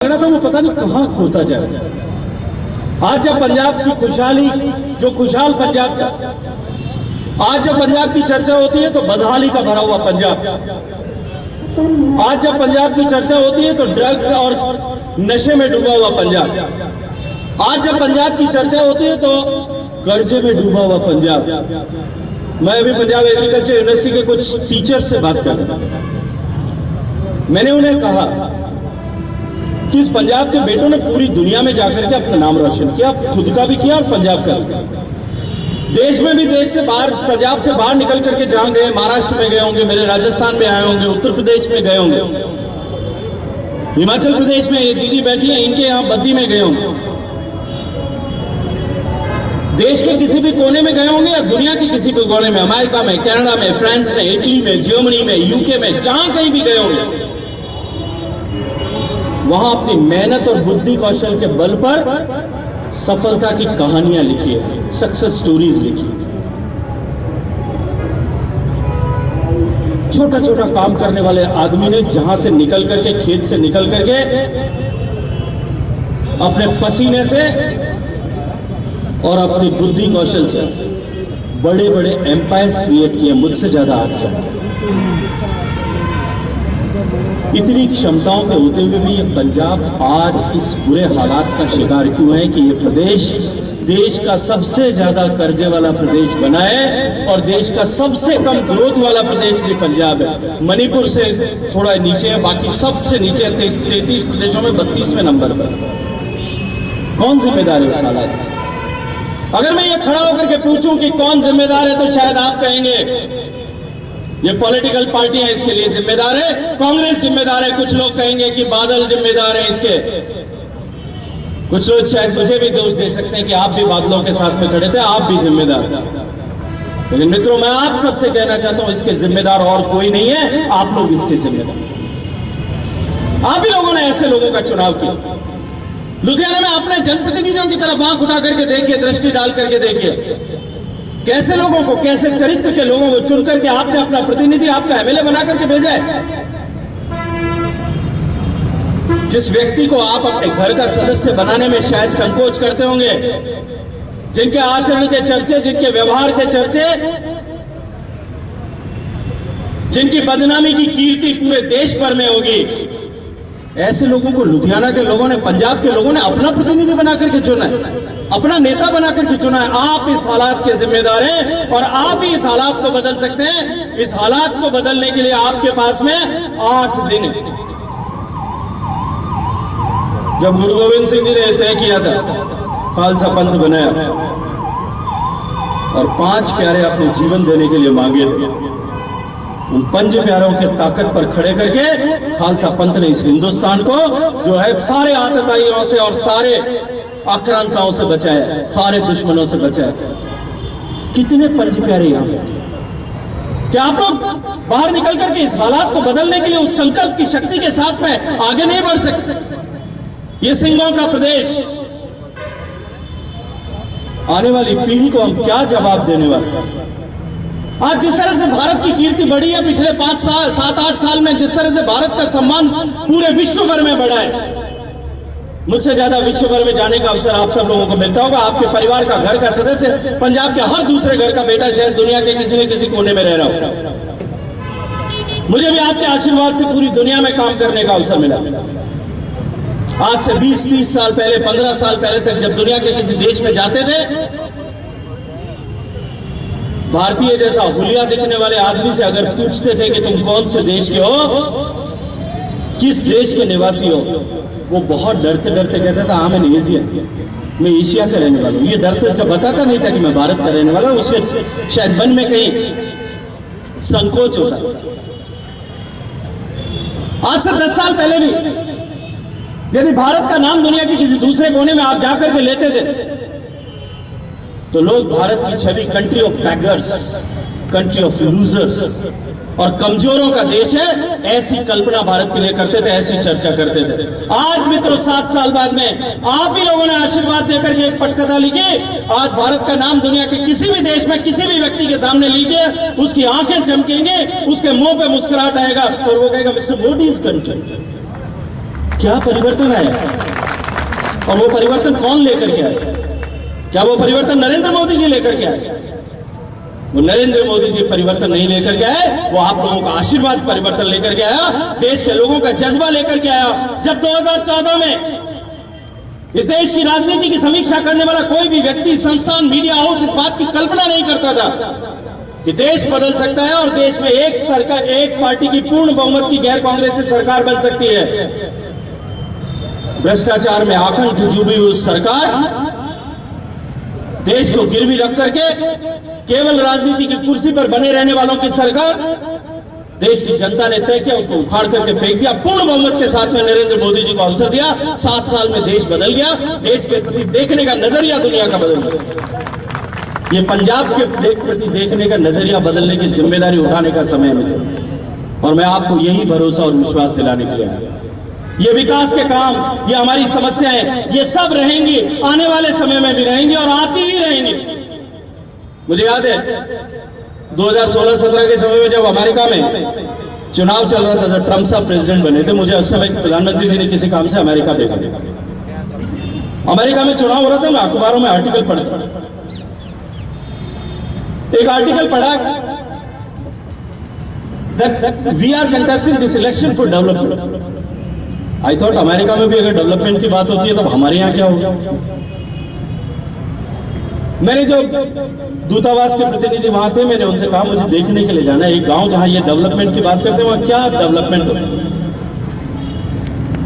था वो पता नहीं कहां खोता जाए। आज जब पंजाब की खुशहाली, जो खुशहाल पंजाब था, आज जब पंजाब की चर्चा होती है तो बदहाली का भरा हुआ पंजाब। आज जब पंजाब की चर्चा होती है तो ड्रग्स और नशे में डूबा हुआ पंजाब। आज जब पंजाब की चर्चा होती है तो कर्जे में डूबा हुआ पंजाब। मैं अभी पंजाब एग्रीकल्चर यूनिवर्सिटी के कुछ टीचर्स से बात कर रहा हूं। मैंने उन्हें कहा कि इस पंजाब के बेटों ने पूरी दुनिया में जाकर के अपना नाम रोशन किया, खुद का भी किया और पंजाब का भी। देश में भी, देश से बाहर, पंजाब से बाहर निकल करके जहां गए, महाराष्ट्र में गए होंगे, मेरे राजस्थान में आए होंगे, उत्तर प्रदेश में गए होंगे, हिमाचल प्रदेश में ये दीदी बैठी है, इनके यहां बद्दी में गए होंगे, देश के किसी भी कोने में गए होंगे या दुनिया के किसी भी कोने में, अमेरिका में, कनाडा में, फ्रांस में, इटली में, जर्मनी में, यूके में, जहां कहीं भी गए होंगे, वहां अपनी मेहनत और बुद्धि कौशल के बल पर सफलता की कहानियां लिखी है, सक्सेस स्टोरीज लिखी है। छोटा छोटा काम करने वाले आदमी ने जहां से निकल करके, खेत से निकल करके, अपने पसीने से और अपनी बुद्धि कौशल से बड़े बड़े एम्पायर्स क्रिएट किए। मुझसे ज्यादा आप जानते हैं। इतनी क्षमताओं के होते हुए भी ये पंजाब आज इस बुरे हालात का शिकार क्यों है कि ये प्रदेश देश का सबसे ज्यादा कर्जे वाला प्रदेश बना है और देश का सबसे कम ग्रोथ वाला प्रदेश भी पंजाब है। मणिपुर से थोड़ा नीचे है, बाकी सबसे नीचे 33 प्रदेशों में 32वें नंबर पर। कौन जिम्मेदार है उस हालात का? अगर मैं ये खड़ा होकर के पूछूं कि कौन जिम्मेदार है तो शायद आप कहेंगे ये पॉलिटिकल पार्टियां इसके लिए जिम्मेदार है, कांग्रेस जिम्मेदार है, कुछ लोग कहेंगे कि बादल जिम्मेदार है इसके, कुछ लोग शायद मुझे भी दोष दे सकते हैं कि आप भी बादलों के साथ में खड़े थे, आप भी जिम्मेदार। लेकिन मित्रों, मैं आप सबसे कहना चाहता हूं इसके जिम्मेदार और कोई नहीं है, आप लोग इसके जिम्मेदार। आप ही लोगों ने ऐसे लोगों का चुनाव किया। लुधियाना में अपने जनप्रतिनिधियों की तरफ आंख उठा करके देखिए, दृष्टि डाल करके देखिए, कैसे लोगों को, कैसे चरित्र के लोगों को चुन करके आपने अपना प्रतिनिधि, आपका एमएलए बना करके भेजा है। जिस व्यक्ति को आप अपने घर का सदस्य बनाने में शायद संकोच करते होंगे, जिनके आचरण के चर्चे, जिनके व्यवहार के चर्चे, जिनकी बदनामी की कीर्ति पूरे देश भर में होगी, ऐसे लोगों को लुधियाना के लोगों ने, पंजाब के लोगों ने अपना प्रतिनिधि बना करके चुना है, अपना नेता बना करके चुना है। आप इस हालात के जिम्मेदार हैं और आप ही इस हालात को बदल सकते हैं। इस हालात को बदलने के लिए आपके पास में 8 दिन है। जब गुरु गोविंद सिंह जी ने तय किया था, खालसा पंथ बनाया और 5 प्यारे अपने जीवन देने के लिए मांगे थे, उन 5 प्यारों के ताकत पर खड़े करके खालसा पंथ ने इस हिंदुस्तान को जो है सारे आतताइयों से और सारे आक्रांताओं से बचाया, सारे दुश्मनों से बचाया। कितने 5 प्यारे यहां पे? क्या आप लोग बाहर निकल करके इस हालात को बदलने के लिए उस संकल्प की शक्ति के साथ में आगे नहीं बढ़ सकते? ये सिंहों का प्रदेश, आने वाली पीढ़ी को हम क्या जवाब देने वाले? आज जिस तरह से भारत की कीर्ति बढ़ी है पिछले 7-8 साल में, जिस तरह से भारत का सम्मान पूरे विश्व भर में बढ़ा है, मुझसे ज्यादा विश्व भर में जाने का अवसर आप सब लोगों को मिलता होगा। आपके परिवार का, घर का सदस्य, पंजाब के हर दूसरे घर का बेटा शायद दुनिया के किसी न किसी कोने में रह रहा हो। मुझे भी आपके आशीर्वाद से पूरी दुनिया में काम करने का अवसर मिला। आज से 20-30 साल पहले, 15 साल पहले तक जब दुनिया के किसी देश में जाते थे, भारतीय जैसा हुलिया दिखने वाले आदमी से अगर पूछते थे कि तुम कौन से देश के हो, किस देश के निवासी हो, वो बहुत डरते डरते कहता था हाँ मैं एशिया, मैं एशिया का रहने वाला हूं। ये डरते तो बताता नहीं था कि मैं भारत का रहने वाला हूं। उसके शायद मन में कहीं संकोच होता। आज से 10 साल पहले भी यदि भारत का नाम दुनिया के किसी दूसरे कोने में आप जाकर के लेते थे तो लोग भारत की छवि country of beggars, country of losers और कमजोरों का देश है, ऐसी कल्पना भारत के लिए करते थे, ऐसी चर्चा करते थे। आज मित्रों 7 साल बाद में आप ही लोगों ने आशीर्वाद देकर के एक पटकथा लिखी। आज भारत का नाम दुनिया के किसी भी देश में किसी भी व्यक्ति के सामने लिखे, उसकी आंखें चमकेंगे, उसके मुंह पे मुस्कुराहट आएगा और वो कहेगा मिस्टर मोदी इज कंट्री। क्या परिवर्तन आया और वो परिवर्तन कौन लेकर के आया? क्या वो परिवर्तन नरेंद्र मोदी जी लेकर के आए? वो नरेंद्र मोदी जी परिवर्तन नहीं लेकर के आए, वो आप लोगों का आशीर्वाद परिवर्तन लेकर के आया, देश के लोगों का जज्बा लेकर के आया। जब 2014 में इस देश की राजनीति की समीक्षा करने वाला कोई भी व्यक्ति, संस्थान, मीडिया हाउस इस बात की कल्पना नहीं करता था कि देश बदल सकता है और देश में एक सरकार, एक पार्टी की पूर्ण बहुमत की गैर कांग्रेसी सरकार बन सकती है। भ्रष्टाचार में आकंठ डूबी उस सरकार, देश को गिरवी रख करके केवल राजनीति की कुर्सी पर बने रहने वालों की सरकार, देश की जनता ने तय किया, उसको उखाड़ करके फेंक दिया। पूर्ण बहुमत के साथ में नरेंद्र मोदी जी को अवसर दिया। 7 साल में देश बदल गया। देश के प्रति देखने का नजरिया दुनिया का बदल गया। ये पंजाब के प्रति देखने का नजरिया बदलने की जिम्मेदारी उठाने का समय है और मैं आपको यही भरोसा और विश्वास दिलाने के लिए आया। ये विकास के काम, ये हमारी समस्याएं, ये सब रहेंगी, आने वाले समय में भी रहेंगी और आती ही रहेंगी। मुझे याद है 2016-17 के समय में जब अमेरिका में चुनाव चल रहा था, जब ट्रंप साहब प्रेसिडेंट बने थे, मुझे उस समय प्रधानमंत्री जी ने किसी काम से अमेरिका भेजा। अमेरिका में चुनाव हो रहा था, मैं अखबारों में आर्टिकल पढ़ता, एक आर्टिकल पढ़ा that we are contesting this election for development. I thought America में भी अगर डेवलपमेंट की बात होती है तो हमारे यहाँ क्या होगा? मैंने जो दूतावास के प्रतिनिधि वहां थे, मैंने उनसे कहा मुझे देखने के लिए जाना है एक गांव जहां ये डेवलपमेंट की बात करते हैं, वहां क्या डेवलपमेंट होता है।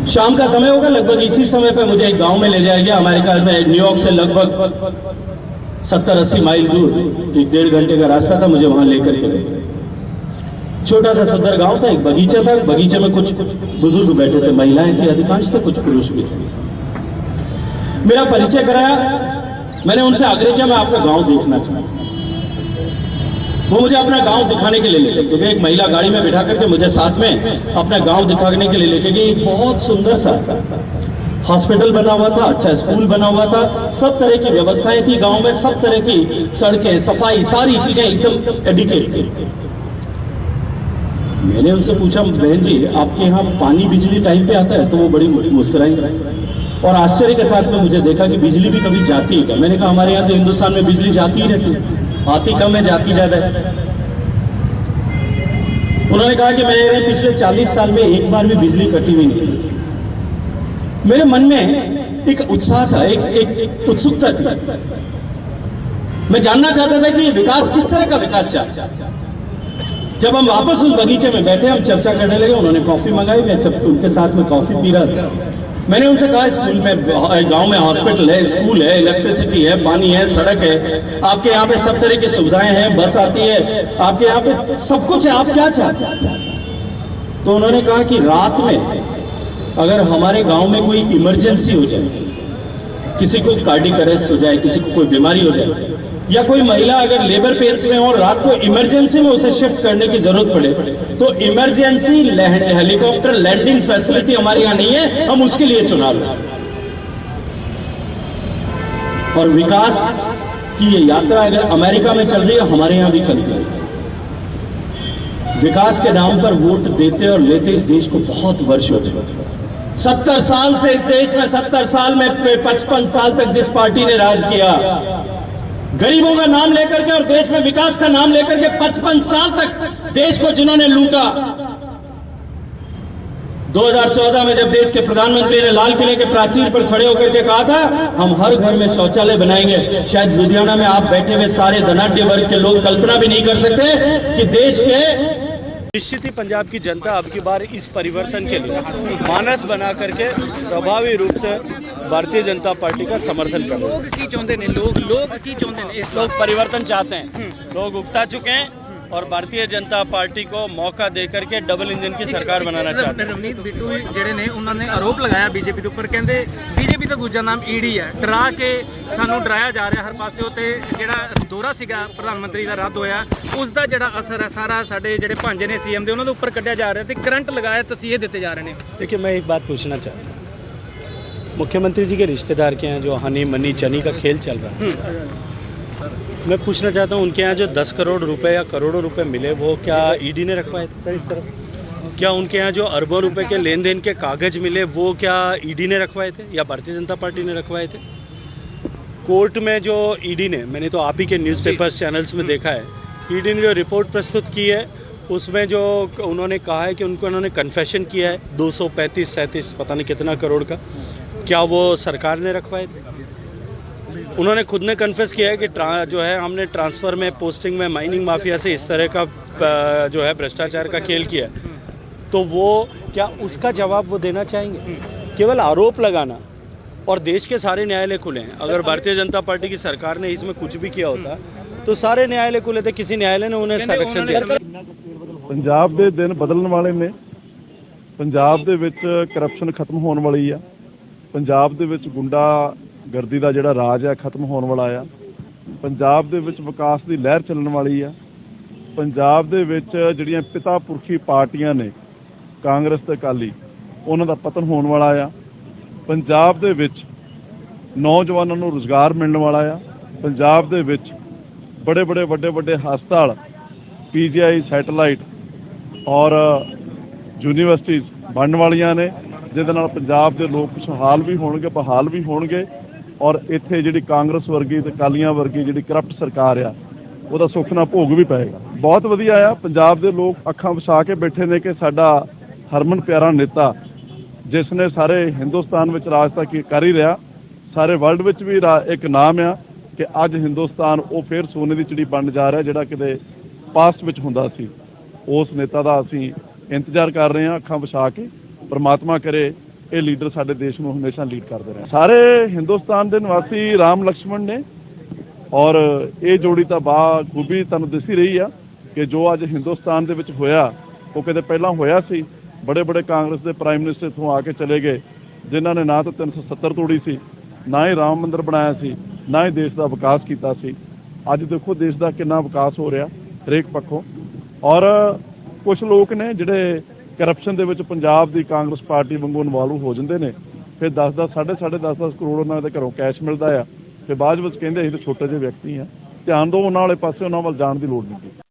शाम का समय होगा, लगभग इसी समय पे मुझे एक गांव में ले जाया गया। अमेरिका में न्यूयॉर्क से लगभग 70-80 माइल दूर, 1-1.5 घंटे का रास्ता था, मुझे वहां लेकर के गए। छोटा सा सुंदर गांव था, एक बगीचा था, बगीचे में कुछ बुजुर्ग बैठे थे, महिलाएं थी अधिकांश, थे कुछ पुरुष भी थे। मेरा परिचय कराया, मैंने उनसे आग्रह किया मैं आपका गांव देखना चाहता हूं। वो मुझे अपना गांव दिखाने के लिए ले गए। तो एक महिला गाड़ी में बिठा करके मुझे साथ में अपना गांव दिखाने के लिए लेके गई। एक बहुत सुंदर सा हॉस्पिटल बना हुआ था, अच्छा स्कूल बना हुआ था, सब तरह की व्यवस्थाएं थी गांव में, सब तरह की सड़कें, सफाई, सारी चीजें एकदम एडिकेट थी। मैंने उनसे पूछा बहन जी आपके यहाँ पानी बिजली टाइम पे आता है? तो वो बड़ी मुस्कुराई और आश्चर्य के साथ में मुझे देखा कि बिजली भी कभी जाती है क्या? मैंने कहा हमारे यहाँ तो हिंदुस्तान में बिजली जाती ही रहती है, आती कम है जाती ज्यादा है। उन्होंने कहा कि मैंने पिछले 40 साल में एक बार भी बिजली कटी हुई नहीं। मेरे मन में एक उत्साह था, एक उत्सुकता थी। मैं जानना चाहता था कि विकास किस तरह का विकास चाहता है। जब हम वापस उस बगीचे में बैठे, हम चर्चा करने लगे, उन्होंने कॉफी मंगाई, मैं जब उनके साथ में कॉफी पी रहा था, मैंने उनसे कहा स्कूल में, गांव में हॉस्पिटल है, स्कूल है, इलेक्ट्रिसिटी है, पानी है, सड़क है, आपके यहाँ पे सब तरह की सुविधाएं हैं, बस आती है, आपके यहाँ पे सब कुछ है, आप क्या चाहते हैं? तो उन्होंने कहा कि रात में अगर हमारे गांव में कोई इमरजेंसी हो जाए, किसी को कार्डियक अरेस्ट हो जाए, किसी को कोई बीमारी हो जाए, या कोई महिला अगर लेबर पेन्स में हो और रात को इमरजेंसी में उसे शिफ्ट करने की जरूरत पड़े, तो इमरजेंसी हेलीकॉप्टर लैंडिंग फैसिलिटी हमारे यहाँ नहीं है, हम उसके लिए चुनाव लड़ें। और विकास की ये यात्रा अगर अमेरिका में चल रही है, हमारे यहाँ भी चलती है। विकास के नाम पर वोट देते और लेते इस देश को बहुत वर्ष हो गए। 70 साल से इस देश में, 70 साल में 55 साल तक जिस पार्टी ने राज किया, गरीबों का नाम लेकर के और देश में विकास का नाम लेकर के 55 साल तक देश को जिन्होंने लूटा। 2014 में जब देश के प्रधानमंत्री ने लाल किले के प्राचीर पर खड़े होकर के कहा था हम हर घर में शौचालय बनाएंगे, शायद लुधियाना में आप बैठे हुए सारे धनाढ्य वर्ग के लोग कल्पना भी नहीं कर सकते कि देश के निश्चित ही पंजाब की जनता अब की बार इस परिवर्तन के लिए मानस बना करके प्रभावी रूप से भारतीय जनता पार्टी का समर्थन कर रहे हैं। लोग की चाहते हैं, लोग की चाहते हैं, लोग परिवर्तन चाहते हैं, लोग उकता चुके हैं और भारतीय जनता पार्टी को मौका देकर के डबल इंजन की सरकार बनाना चाहते हैं। रवनीत बिट्टू ਜਿਹੜੇ ਨੇ ਉਹਨਾਂ ਨੇ ਆਰੋਪ ਲਗਾਇਆ ਬੀਜੇਪੀ ਦੇ ਉੱਪਰ, ਕਹਿੰਦੇ ਬੀਜੇਪੀ ਦਾ ਦੂਜਾ ਨਾਮ ਈਡੀ ਹੈ, ਡਰਾ ਕੇ ਸਾਨੂੰ ਡਰਾਇਆ ਜਾ ਰਿਹਾ ਹਰ ਪਾਸਿਓਂ, ਤੇ ਜਿਹੜਾ ਦੌਰਾ ਸੀਗਾ ਪ੍ਰਧਾਨ ਮੰਤਰੀ ਦਾ ਰੱਦ ਹੋਇਆ, ਉਸ ਦਾ ਜਿਹੜਾ ਅਸਰ ਹੈ ਸਾਰਾ ਸਾਡੇ ਜਿਹੜੇ ਭਾਂਜੇ ਨੇ ਸੀਐਮ ਦੇ ਉਹਨਾਂ ਦੇ ਉੱਪਰ ਕੱਢਿਆ ਜਾ ਰਿਹਾ ਤੇ ਕਰੰਟ ਲਗਾਇਆ ਤਸੀਹੇ ਦਿੱਤੇ ਜਾ ਰਹੇ ਨੇ। देखिए मैं एक बात पूछना चाहता हूँ, मुख्यमंत्री जी के रिश्तेदार के यहाँ जो हनी मनी चनी का खेल चल रहा है, मैं पूछना चाहता हूँ उनके यहाँ जो 10 करोड़ रुपए या करोड़ों रुपए मिले वो क्या ईडी ने रखवाए थे सर इस तरफ? क्या उनके यहाँ जो अरबों रुपए के लेन देन के कागज मिले वो क्या ईडी ने रखवाए थे या भारतीय जनता पार्टी ने रखवाए थे? कोर्ट में जो ईडी ने, मैंने तो आप ही के न्यूज़पेपर्स चैनल्स में देखा है, ईडी ने जो रिपोर्ट प्रस्तुत की है उसमें जो उन्होंने कहा है कि उन्होंने कन्फेशन किया है 235-37 पता नहीं कितना करोड़ का, क्या वो सरकार ने रखवाए थे? उन्होंने खुद ने कन्फेस किया है कि जो है हमने ट्रांसफ़र में, पोस्टिंग में, माइनिंग माफिया से इस तरह का जो है भ्रष्टाचार का खेल किया है। तो वो क्या उसका जवाब वो देना चाहेंगे? केवल आरोप लगाना, और देश के सारे न्यायालय खुले हैं। अगर भारतीय जनता पार्टी की सरकार ने इसमें कुछ भी किया होता तो सारे न्यायालय खुले थे, किसी न्यायालय ने उन्हें संरक्षण दिया? ਪੰਜਾਬ ਦੇ ਦਿਨ ਬਦਲਣ ਵਾਲੇ ਨੇ। ਪੰਜਾਬ ਦੇ ਵਿੱਚ ਕਰਪਸ਼ਨ ਖਤਮ ਹੋਣ ਵਾਲੀ ਆ। ਪੰਜਾਬ ਦੇ ਵਿੱਚ ਗੁੰਡਾ ਗਰਦੀ ਦਾ ਜਿਹੜਾ ਰਾਜ ਹੈ ਖਤਮ ਹੋਣ ਵਾਲਾ ਆ। ਪੰਜਾਬ ਦੇ ਵਿੱਚ ਵਿਕਾਸ ਦੀ ਲਹਿਰ ਚੱਲਣ ਵਾਲੀ ਆ। ਪੰਜਾਬ ਦੇ ਵਿੱਚ ਜਿਹੜੀਆਂ ਪਿਤਾ ਪੁਰਖੀ ਪਾਰਟੀਆਂ ਨੇ ਕਾਂਗਰਸ ਤੇ ਅਕਾਲੀ, ਉਹਨਾਂ ਦਾ ਪਤਨ ਹੋਣ ਵਾਲਾ ਆ। ਪੰਜਾਬ ਦੇ ਵਿੱਚ ਨੌਜਵਾਨਾਂ ਨੂੰ ਰੁਜ਼ਗਾਰ ਮਿਲਣ ਵਾਲਾ ਆ। ਪੰਜਾਬ ਦੇ ਵਿੱਚ ਬੜੇ ਵੱਡੇ ਹਸਪਤਾਲ, ਪੀਜੀਆਈ, ਸੈਟੇਲਾਈਟ ਔਰ ਯੂਨੀਵਰਸਿਟੀਜ਼ ਬਣਨ ਵਾਲੀਆਂ ਨੇ, ਜਿਹਦੇ ਨਾਲ ਪੰਜਾਬ ਦੇ ਲੋਕ ਖੁਸ਼ਹਾਲ ਵੀ ਹੋਣਗੇ, ਬਹਾਲ ਵੀ ਹੋਣਗੇ, ਔਰ ਇੱਥੇ ਜਿਹੜੀ ਕਾਂਗਰਸ ਵਰਗੀ ਤੇ ਅਕਾਲੀਆਂ ਵਰਗੀ ਜਿਹੜੀ ਕਰਪਟ ਸਰਕਾਰ ਆ ਉਹਦਾ ਸੁੱਖ ਨਾਲ ਭੋਗ ਵੀ ਪਏਗਾ। ਬਹੁਤ ਵਧੀਆ ਆ। ਪੰਜਾਬ ਦੇ ਲੋਕ ਅੱਖਾਂ ਵਿਛਾ ਕੇ ਬੈਠੇ ਨੇ ਕਿ ਸਾਡਾ ਹਰਮਨ ਪਿਆਰਾ ਨੇਤਾ, ਜਿਸ ਨੇ ਸਾਰੇ ਹਿੰਦੁਸਤਾਨ ਵਿੱਚ ਰਾਜ ਤਾਂ ਕਰ ਹੀ ਰਿਹਾ, ਸਾਰੇ ਵਰਲਡ ਵਿੱਚ ਵੀ ਇੱਕ ਨਾਮ ਆ ਕਿ ਅੱਜ ਹਿੰਦੁਸਤਾਨ ਉਹ ਫਿਰ ਸੋਨੇ ਦੀ ਚਿੜੀ ਬਣਨ ਜਾ ਰਿਹਾ, ਜਿਹੜਾ ਕਿਤੇ ਪਾਸਟ ਵਿੱਚ ਹੁੰਦਾ ਸੀ। ਉਸ ਨੇਤਾ ਦਾ ਅਸੀਂ ਇੰਤਜ਼ਾਰ ਕਰ ਰਹੇ ਹਾਂ ਅੱਖਾਂ ਵਿਛਾ ਕੇ। ਪਰਮਾਤਮਾ ਕਰੇ ਇਹ ਲੀਡਰ ਸਾਡੇ ਦੇਸ਼ ਨੂੰ ਹਮੇਸ਼ਾ ਲੀਡ ਕਰਦੇ ਰਹਿਣ। ਸਾਰੇ ਹਿੰਦੁਸਤਾਨ ਦੇ ਨਿਵਾਸੀ ਰਾਮ ਲਕਸ਼ਮਣ ਨੇ, ਔਰ ਇਹ ਜੋੜੀ ਤਾਂ ਬਾਖੂਬੀ ਤੁਹਾਨੂੰ ਦਿਸ ਹੀ ਰਹੀ ਆ ਕਿ ਜੋ ਅੱਜ ਹਿੰਦੁਸਤਾਨ ਦੇ ਵਿੱਚ ਹੋਇਆ ਉਹ ਕਿਤੇ ਪਹਿਲਾਂ ਹੋਇਆ ਸੀ। ਬੜੇ ਕਾਂਗਰਸ ਦੇ ਪ੍ਰਾਈਮ ਮਿਨਿਸਟਰ ਇੱਥੋਂ ਆ ਕੇ ਚਲੇ ਗਏ, ਜਿਨ੍ਹਾਂ ਨੇ ਨਾ ਤਾਂ 370 ਤੋੜੀ ਸੀ, ਨਾ ਹੀ ਰਾਮ ਮੰਦਿਰ ਬਣਾਇਆ ਸੀ, ਨਾ ਹੀ ਦੇਸ਼ ਦਾ ਵਿਕਾਸ ਕੀਤਾ ਸੀ। ਅੱਜ ਦੇਖੋ ਦੇਸ਼ ਦਾ ਕਿੰਨਾ ਵਿਕਾਸ ਹੋ ਰਿਹਾ ਹਰੇਕ ਪੱਖੋਂ। ਔਰ ਕੁਝ ਲੋਕ ਨੇ ਜਿਹੜੇ ਕਰਪਸ਼ਨ ਦੇ ਵਿੱਚ ਪੰਜਾਬ ਦੀ ਕਾਂਗਰਸ ਪਾਰਟੀ ਵਾਂਗੂ ਇਨਵੋਲਵ ਹੋ ਜਾਂਦੇ ਨੇ, ਫਿਰ 10-10 ਸਾਢੇ 10 ਕਰੋੜ ਉਹਨਾਂ ਦੇ ਘਰੋਂ ਕੈਸ਼ ਮਿਲਦਾ ਆ, ਤੇ ਬਾਅਦ ਵਿੱਚ ਕਹਿੰਦੇ ਅਸੀਂ ਤਾਂ ਛੋਟੇ ਜਿਹੇ ਵਿਅਕਤੀ ਆ। ਧਿਆਨ ਦਿਓ ਉਹਨਾਂ ਵਾਲੇ ਪਾਸੇ, ਉਹਨਾਂ ਵੱਲ ਜਾਣ ਦੀ ਲੋੜ ਨਹੀਂ।